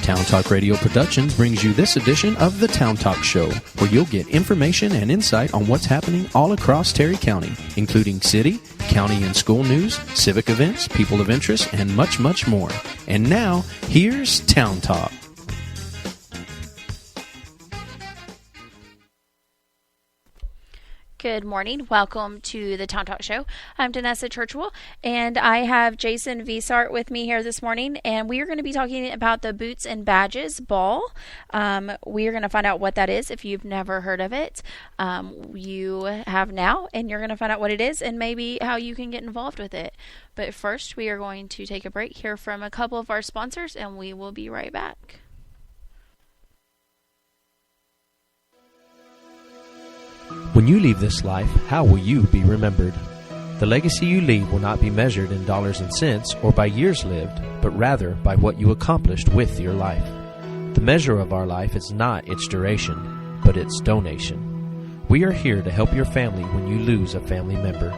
Town Talk Radio Productions brings you this edition of the Town Talk Show, where you'll get information and insight on what's happening all across Terry County, including city, county and school news, civic events, people of interest, and much, much more. And now, here's Town Talk. Good morning. Welcome to the Town Talk Show. I'm Danessa Churchwell, and I have Jason Visart with me here this morning, and we are going to be talking about the Boots and Badges Ball. We are going to find out what that is. If you've never heard of it, you have now, and you're going to find out what it is and maybe how you can get involved with it. But first, we are going to take a break, hear from a couple of our sponsors, and we will be right back. When you leave this life, how will you be remembered? The legacy you leave will not be measured in dollars and cents or by years lived, but rather by what you accomplished with your life. The measure of our life is not its duration, but its donation. We are here to help your family when you lose a family member.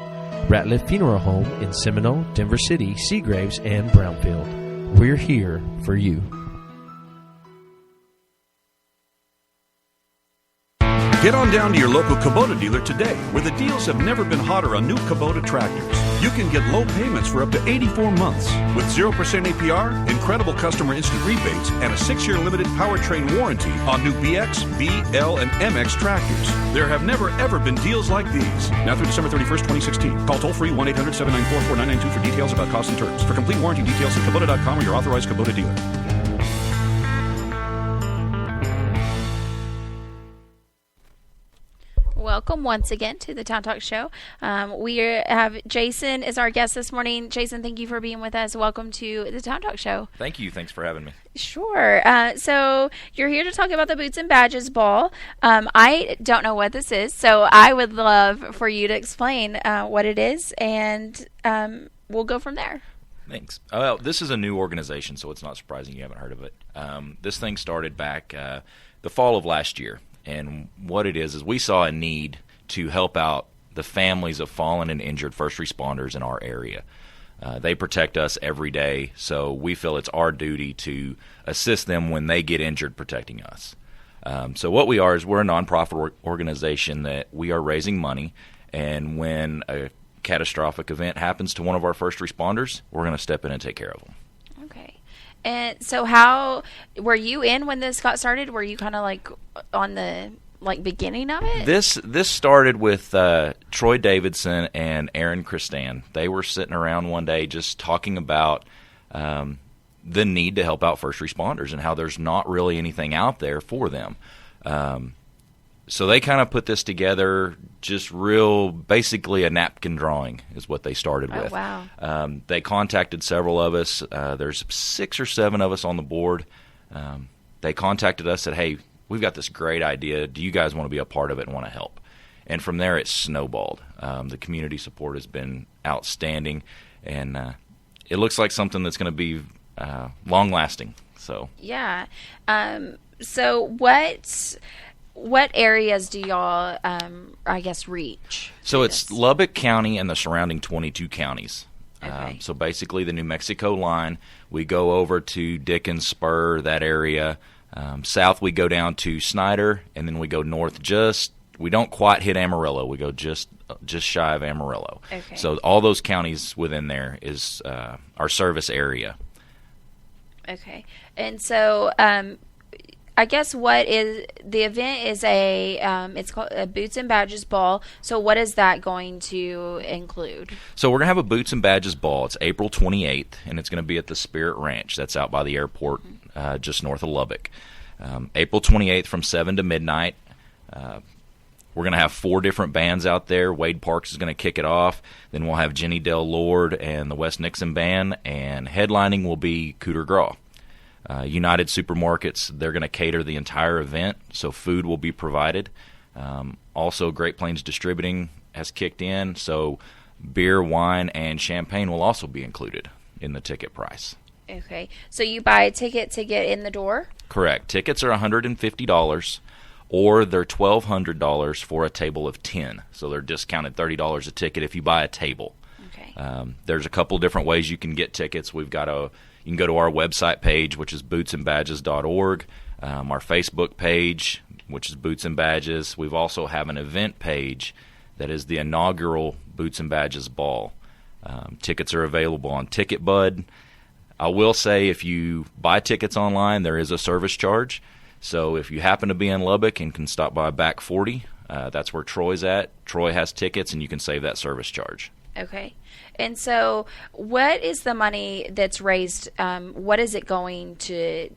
Ratliff Funeral Home in Seminole, Denver City, Seagraves, and Brownfield. We're here for you. Get on down to your local Kubota dealer today, where the deals have never been hotter on new Kubota tractors. You can get low payments for up to 84 months with 0% APR, incredible customer instant rebates, and a 6-year limited powertrain warranty on new BX, B, L, and MX tractors. There have never, ever been deals like these. Now through December 31st, 2016. Call toll-free 1-800-794-4992 for details about costs and terms. For complete warranty details, see Kubota.com or your authorized Kubota dealer. Welcome once again to the Town Talk Show. We have Jason as our guest this morning. Jason, thank you for being with us. Welcome to the Town Talk Show. Thank you. Thanks for having me. Sure. So you're here to talk about the Boots and Badges Ball. I don't know what this is, so I would love for you to explain what it is, and we'll go from there. Thanks. Well, this is a new organization, so it's not surprising you haven't heard of it. This thing started back the fall of last year. And what it is we saw a need to help out the families of fallen and injured first responders in our area. They protect us every day, so we feel it's our duty to assist them when they get injured protecting us. So what we are is we're a nonprofit organization that we are raising money, and when a catastrophic event happens to one of our first responders, we're going to step in and take care of them. And so how were you in when this got started? Were you kind of like on the beginning of it? This started with Troy Davidson and Aaron Christan. They were sitting around one day just talking about the need to help out first responders and how there's not really anything out there for them. So they kind of put this together, just real, basically a napkin drawing is what they started with. Wow. They contacted several of us. There's 6 or 7 of us on the board. They contacted us, said, hey, we've got this great idea. Do you guys want to be a part of it and want to help? And from there, it snowballed. The community support has been outstanding, and it looks like something that's going to be long-lasting. So yeah. So what areas do y'all, reach? So it's Lubbock County and the surrounding 22 counties. Okay. So basically the New Mexico line, we go over to Dickens, Spur, that area. South we go down to Snyder, and then we go north we don't quite hit Amarillo. We go just shy of Amarillo. Okay. So all those counties within there is our service area. Okay. And so I guess what is the event is it's called a Boots and Badges Ball. So what is that going to include? So we're going to have a Boots and Badges Ball. It's April 28th, and it's going to be at the Spirit Ranch. That's out by the airport just north of Lubbock. April 28th from 7 to midnight. We're going to have 4 different bands out there. Wade Parks is going to kick it off. Then we'll have Jenny Dale Lord and the West Nixon Band, and headlining will be Cooter Graw. United Supermarkets, they're going to cater the entire event, so food will be provided. Also, Great Plains Distributing has kicked in, so beer, wine, and champagne will also be included in the ticket price. Okay. So you buy a ticket to get in the door? Correct. Tickets are $150, or they're $1,200 for a table of 10. So they're discounted $30 a ticket if you buy a table. Okay. There's a couple different ways you can get tickets. You can go to our website page, which is bootsandbadges.org, our Facebook page, which is Boots and Badges. We've also have an event page that is the inaugural Boots and Badges Ball. Tickets are available on TicketBud. I will say if you buy tickets online, there is a service charge. So if you happen to be in Lubbock and can stop by Back 40, that's where Troy's at. Troy has tickets, and you can save that service charge. Okay. And so what is the money that's raised? What is it going to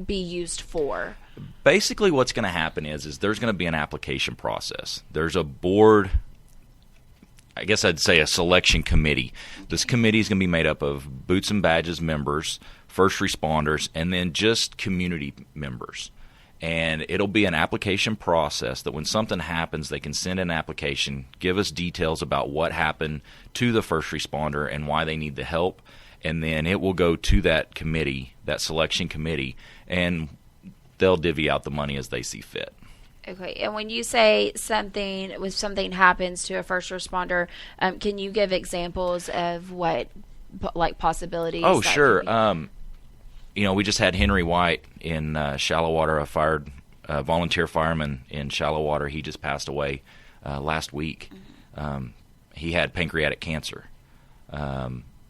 be used for? Basically what's going to happen is there's going to be an application process. There's a board, I guess I'd say a selection committee. This committee is going to be made up of Boots and Badges members, first responders, and then just community members. And it'll be an application process that when something happens, they can send an application, give us details about what happened to the first responder and why they need the help, and then it will go to that committee, that selection committee, and they'll divvy out the money as they see fit. Okay, and when you say something happens to a first responder, can you give examples of what possibilities? Oh, sure. We just had Henry White in Shallow Water, a volunteer fireman in Shallow Water. He just passed away last week. Mm-hmm. He had pancreatic cancer.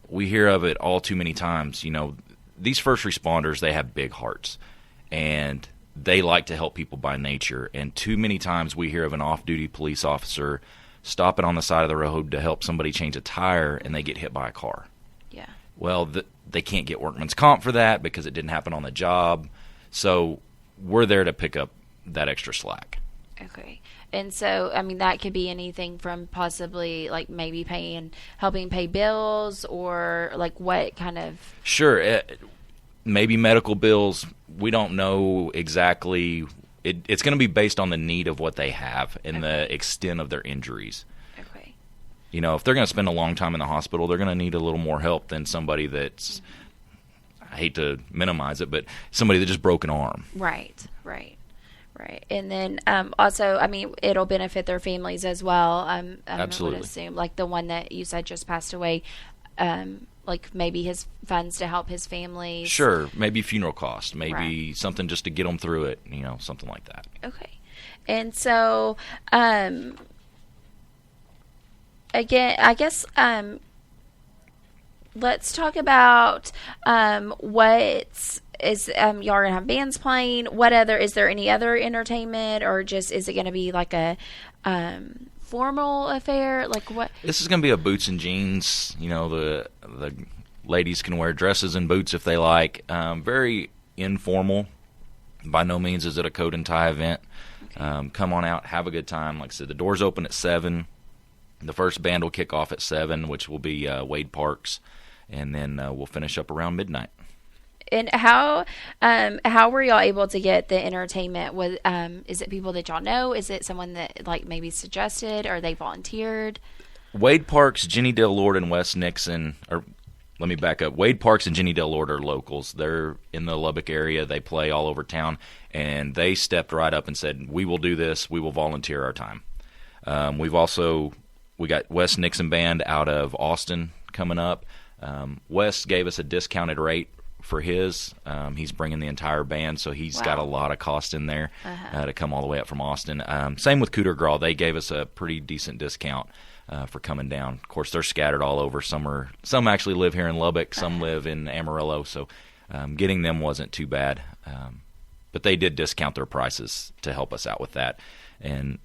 We hear of it all too many times. These first responders, they have big hearts, and they like to help people by nature. And too many times we hear of an off-duty police officer stopping on the side of the road to help somebody change a tire, and they get hit by a car. Yeah. Well, they can't get workman's comp for that because it didn't happen on the job. So we're there to pick up that extra slack. Okay. And so, that could be anything from possibly maybe helping pay bills, or what kind of... Sure. Maybe medical bills. We don't know exactly. It's going to be based on the need of what they have and the extent of their injuries. Okay. If they're going to spend a long time in the hospital, they're going to need a little more help than somebody that's, I hate to minimize it, but somebody that just broke an arm. Right. And then also, it'll benefit their families as well. Absolutely. I would assume, the one that you said just passed away, maybe his funds to help his family. Sure. Maybe funeral costs. Maybe Right. something just to get them through it, something like that. Okay. And so, again, I guess, let's talk about y'all are gonna have bands playing. Is there any other entertainment, or just is it gonna be a formal affair? What? This is going to be a boots and jeans. The ladies can wear dresses and boots if they like. Very informal. By no means is it a coat and tie event. Okay. Come on out, have a good time. Like I said, the doors open at 7. The first band will kick off at 7, which will be Wade Parks, and then we'll finish up around midnight. And how were y'all able to get the entertainment? Is it people that y'all know? Is it someone that maybe suggested, or they volunteered? Wade Parks, Jenny Del Lord, and Wes Nixon. Or let me back up. Wade Parks and Jenny Del Lord are locals. They're in the Lubbock area. They play all over town, and they stepped right up and said, "We will do this. We will volunteer our time." We got Wes Nixon Band out of Austin coming up. Wes gave us a discounted rate for his. He's bringing the entire band, so he's got a lot of cost in there to come all the way up from Austin. Same with Cooter Graw. They gave us a pretty decent discount for coming down. Of course, they're scattered all over. Some actually live here in Lubbock. Some live in Amarillo, so getting them wasn't too bad. But they did discount their prices to help us out with that. And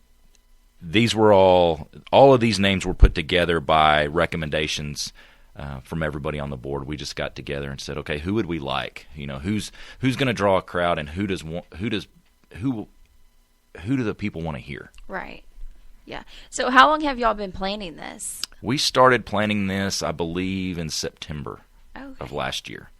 these were all of these names were put together by recommendations from everybody on the board. We just got together and said, okay, who would we like? Who's going to draw a crowd, and who do the people want to hear? Right. Yeah. So how long have y'all been planning this? We started planning this, I believe, in September of last year.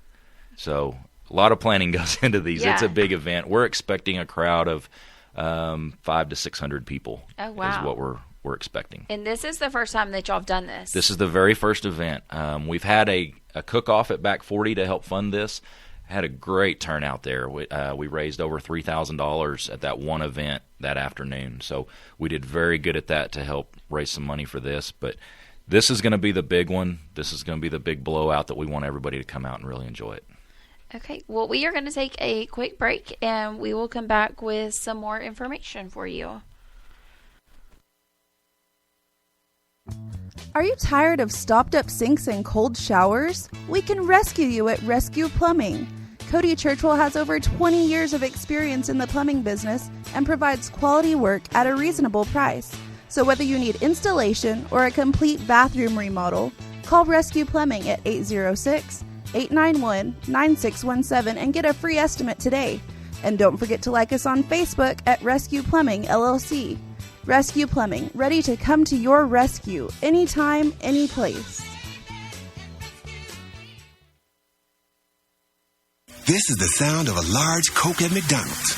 So a lot of planning goes into these. Yeah. It's a big event. We're expecting a crowd of 500 to 600 people. Oh, wow. Is what we're expecting. And this is the first time that y'all have done this? This is the very first event. We've had a cook-off at Back 40 to help fund this. Had a great turnout there. We raised over $3,000 at that one event that afternoon. So we did very good at that to help raise some money for this. But this is going to be the big one. This is going to be the big blowout that we want everybody to come out and really enjoy it. Okay, well, we are going to take a quick break, and we will come back with some more information for you. Are you tired of stopped-up sinks and cold showers? We can rescue you at Rescue Plumbing. Cody Churchwell has over 20 years of experience in the plumbing business and provides quality work at a reasonable price. So whether you need installation or a complete bathroom remodel, call Rescue Plumbing at 806-891-9617 and get a free estimate today. And don't forget to like us on Facebook at Rescue Plumbing LLC. Rescue Plumbing, ready to come to your rescue anytime, any place. This is the sound of a large Coke at McDonald's.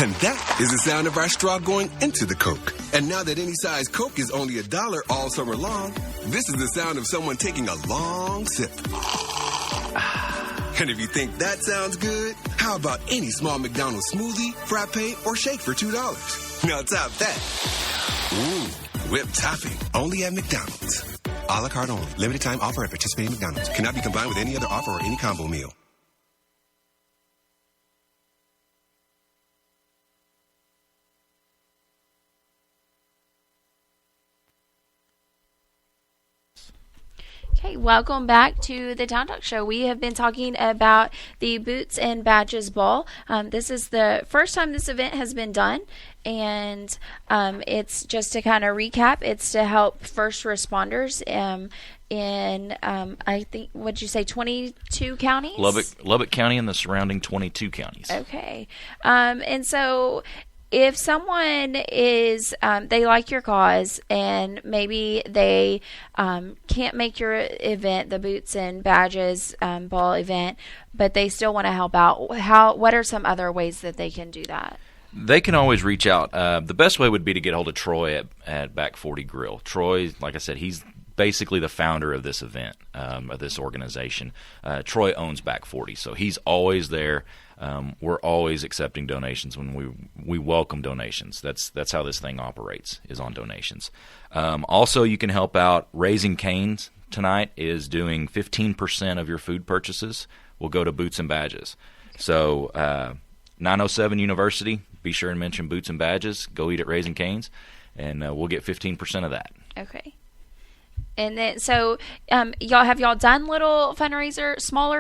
And that is the sound of our straw going into the Coke. And now that any size Coke is only $1 all summer long, this is the sound of someone taking a long sip. And if you think that sounds good, how about any small McDonald's smoothie, frappe, or shake for $2? Now top that. Ooh, whipped topping. Only at McDonald's. A la carte only. Limited time offer at participating McDonald's. Cannot be combined with any other offer or any combo meal. Okay, welcome back to the Town Talk Show. We have been talking about the Boots and Badges Ball. This is the first time this event has been done, and it's just to kind of recap. It's to help first responders in I think, what'd you say, 22 counties? Lubbock County and the surrounding 22 counties. Okay, and so if someone is, they like your cause and maybe they can't make your event, the Boots and Badges Ball event, but they still want to help out, what are some other ways that they can do that? They can always reach out. The best way would be to get hold of Troy at Back 40 Grill. Troy, like I said, he's basically the founder of this event, of this organization. Troy owns Back 40, so he's always there. We're always accepting donations when we welcome donations. That's how this thing operates, is on donations. Also, you can help out. Raising Cane's tonight is doing 15% of your food purchases will go to Boots and Badges. So 907 University, be sure and mention Boots and Badges. Go eat at Raising Cane's, and we'll get 15% of that. Okay. And then, so, y'all done smaller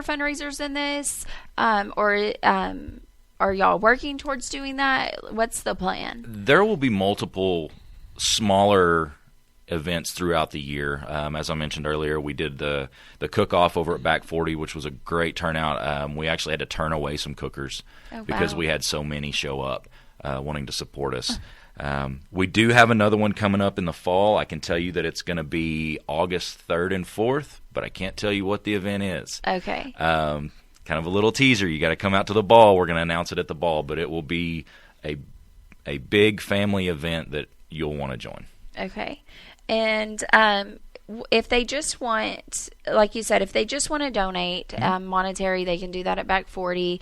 fundraisers than this, or are y'all working towards doing that? What's the plan? There will be multiple smaller events throughout the year. As I mentioned earlier, we did the cook-off over at Back 40, which was a great turnout. We actually had to turn away some cookers because we had so many show up wanting to support us. We do have another one coming up in the fall. I can tell you that it's going to be August 3rd and 4th, but I can't tell you what the event is. Okay. Kind of a little teaser. You got to come out to the ball. We're going to announce it at the ball, but it will be a big family event that you'll want to join. Okay. And if they just want, like you said, if they just want to donate monetary, they can do that at Back 40.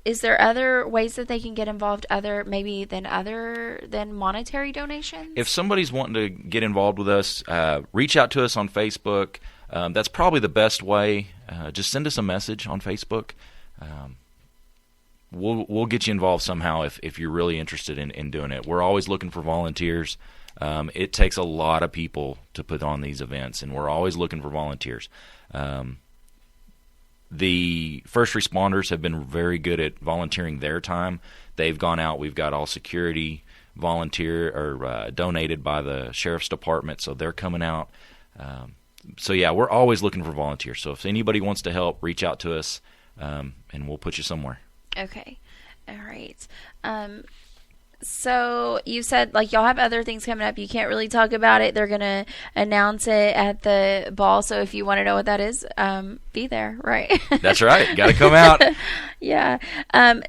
Is there other ways that they can get involved other than monetary donations? If somebody's wanting to get involved with us, reach out to us on Facebook. That's probably the best way. Just send us a message on Facebook. We'll get you involved somehow if you're really interested in doing it. We're always looking for volunteers. It takes a lot of people to put on these events, and we're always looking for volunteers. The first responders have been very good at volunteering their time. They've gone out. We've got all security donated by the sheriff's department, so they're coming out. So yeah, we're always looking for volunteers. So if anybody wants to help, reach out to us, and we'll put you somewhere. Okay. All right. So you said, like, y'all have other things coming up. You can't really talk about it. They're going to announce it at the ball. So if you want to know what that is, be there, right? That's right. Got to come out. Yeah.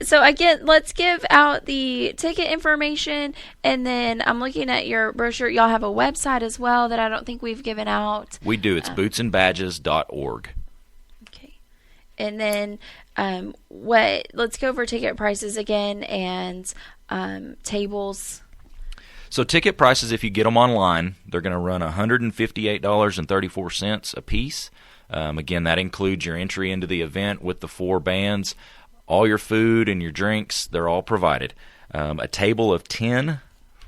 So again, let's give out the ticket information. And then I'm looking at your brochure. Y'all have a website as well that I don't think we've given out. We do. It's bootsandbadges.org. Okay. And then let's go over ticket prices again and tables. So ticket prices, if you get them online, they're going to run $158.34 a piece. Again, that includes your entry into the event with the 4 bands. All your food and your drinks, they're all provided. A table of 10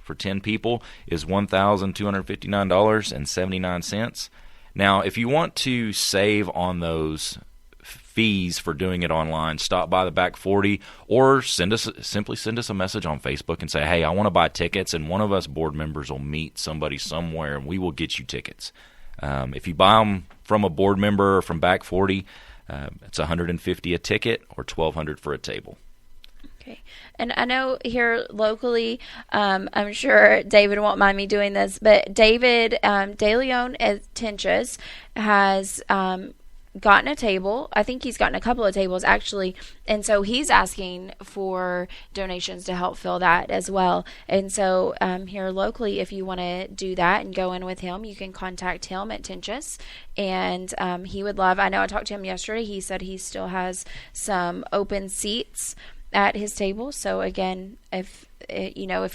for 10 people is $1,259.79. Now, if you want to save on those fees for doing it online, stop by the Back 40 or simply send us a message on Facebook and say, hey, I want to buy tickets, and one of us board members will meet somebody somewhere and we will get you tickets. If you buy them from a board member or from Back 40, it's $150 a ticket or $1,200 for a table. Okay. And I know here locally, I'm sure David won't mind me doing this, but David De Leon at Tenches has gotten a table. I think he's gotten a couple of tables actually, and so he's asking for donations to help fill that as well. And so here locally, if you want to do that and go in with him, you can contact him at Tenches, and he would love. I know I talked to him yesterday. He said he still has some open seats at his table. So again, if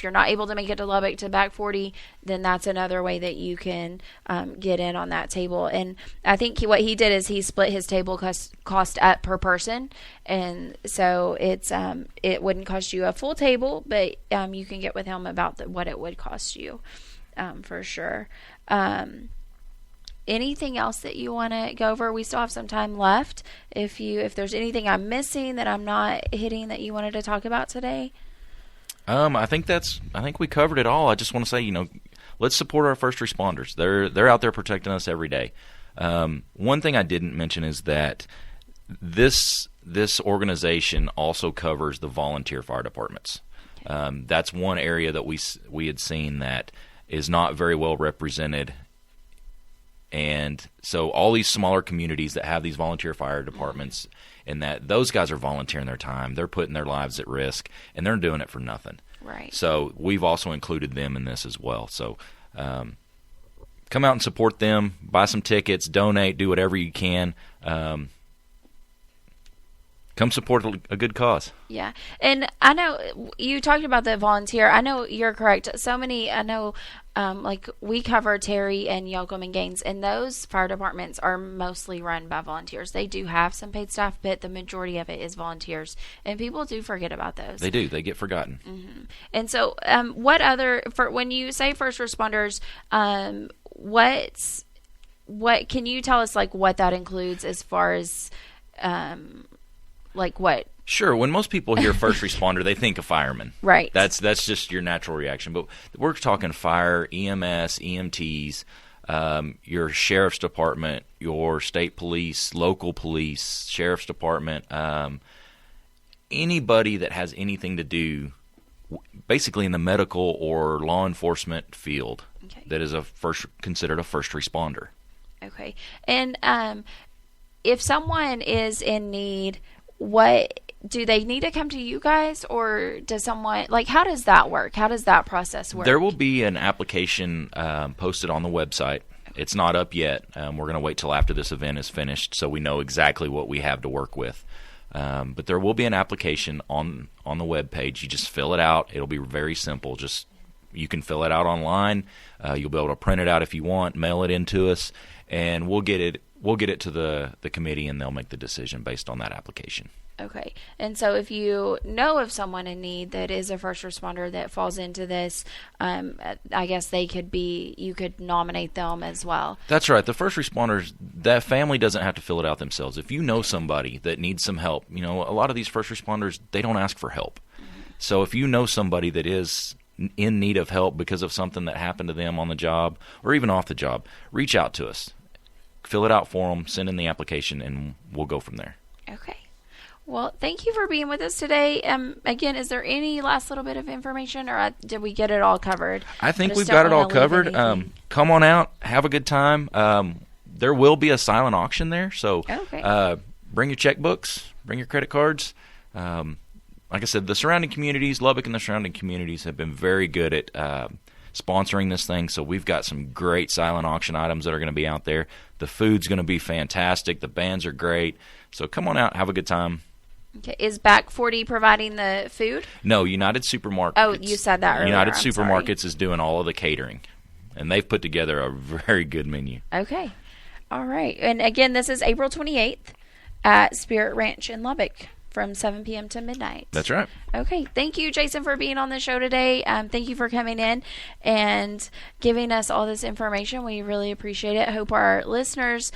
you're not able to make it to Lubbock to Back 40, then that's another way that you can get in on that table. And I think what he did is he split his table cost up per person, and so it wouldn't cost you a full table, but you can get with him about what it would cost you for sure. Anything else that you want to go over? We still have some time left. If there's anything I'm missing that I'm not hitting that you wanted to talk about today. I think we covered it all. I just want to say, let's support our first responders. They're out there protecting us every day. One thing I didn't mention is that this organization also covers the volunteer fire departments. That's one area that we had seen that is not very well represented. And so all these smaller communities that have these volunteer fire departments, and that those guys are volunteering their time, they're putting their lives at risk, and they're doing it for nothing. Right. So we've also included them in this as well. So come out and support them, buy some tickets, donate, do whatever you can. Come support a good cause. Yeah. And I know you talked about the volunteer. I know you're correct. Like we cover Terry and Yoakum and Gaines, and those fire departments are mostly run by volunteers. They do have some paid staff, but the majority of it is volunteers, and people do forget about those. They do. They get forgotten. Mm-hmm. And so when you say first responders, what can you tell us, like, what that includes as far as like what? Sure. When most people hear first responder, they think of firemen. Right. That's just your natural reaction. But we're talking fire, EMS, EMTs, your sheriff's department, your state police, local police, sheriff's department, anybody that has anything to do basically in the medical or law enforcement field. Okay. That is considered a first responder. Okay. And if someone is in need, what do they need to come to you guys, or does someone, like, how does that work? How does that process work? There will be an application posted on the website. It's not up yet. We're going to wait till after this event is finished so we know exactly what we have to work with. But there will be an application on the webpage. You just fill it out. It'll be very simple. You can fill it out online. You'll be able to print it out if you want, mail it in to us, and we'll get it to the committee, and they'll make the decision based on that application. Okay. And so if you know of someone in need that is a first responder that falls into this, I guess you could nominate them as well. That's right. The first responders, that family doesn't have to fill it out themselves. If you know somebody that needs some help, a lot of these first responders, they don't ask for help. Mm-hmm. So if you know somebody that is in need of help because of something that happened to them on the job or even off the job, reach out to us. Fill it out for them, send in the application, and we'll go from there. Okay. Well, thank you for being with us today. Again, is there any last little bit of information, or did we get it all covered? I think we've got it all covered. Come on out, have a good time. There will be a silent auction there, so bring your checkbooks, bring your credit cards. Like I said, the surrounding communities, Lubbock and the surrounding communities, have been very good at sponsoring this thing, so we've got some great silent auction items that are going to be out there. The food's going to be fantastic. The bands are great. So come on out, have a good time. Okay. Is Back 40 providing the food? No, United Supermarkets. Oh, you said that earlier. United I'm Supermarkets sorry. is doing all of the catering, and they've put together a very good menu. Okay. All right. And again, this is April 28th at Spirit Ranch in Lubbock from 7 p.m. to midnight. That's right. Okay. Thank you, Jason, for being on the show today. Thank you for coming in and giving us all this information. We really appreciate it. I hope our listeners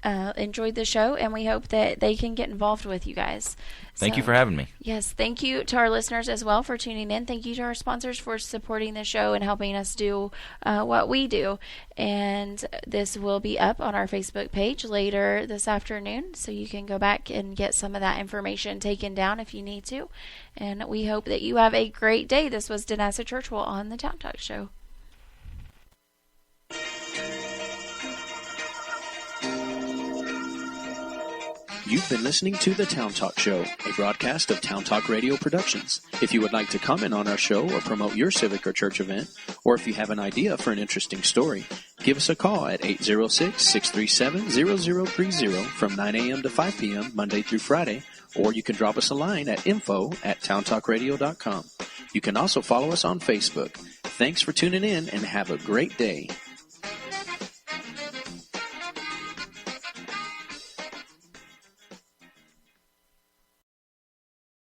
enjoyed the show, and we hope that they can get involved with you guys. Thank you for having me. Yes, thank you to our listeners as well for tuning in. Thank you to our sponsors for supporting the show and helping us do what we do. And this will be up on our Facebook page later this afternoon, so you can go back and get some of that information taken down if you need to. And we hope that you have a great day. This was Danessa Churchwell on the Town Talk Show. You've been listening to The Town Talk Show, a broadcast of Town Talk Radio Productions. If you would like to comment on our show or promote your civic or church event, or if you have an idea for an interesting story, give us a call at 806-637-0030 from 9 a.m. to 5 p.m. Monday through Friday, or you can drop us a line at info@towntalkradio.com. You can also follow us on Facebook. Thanks for tuning in and have a great day.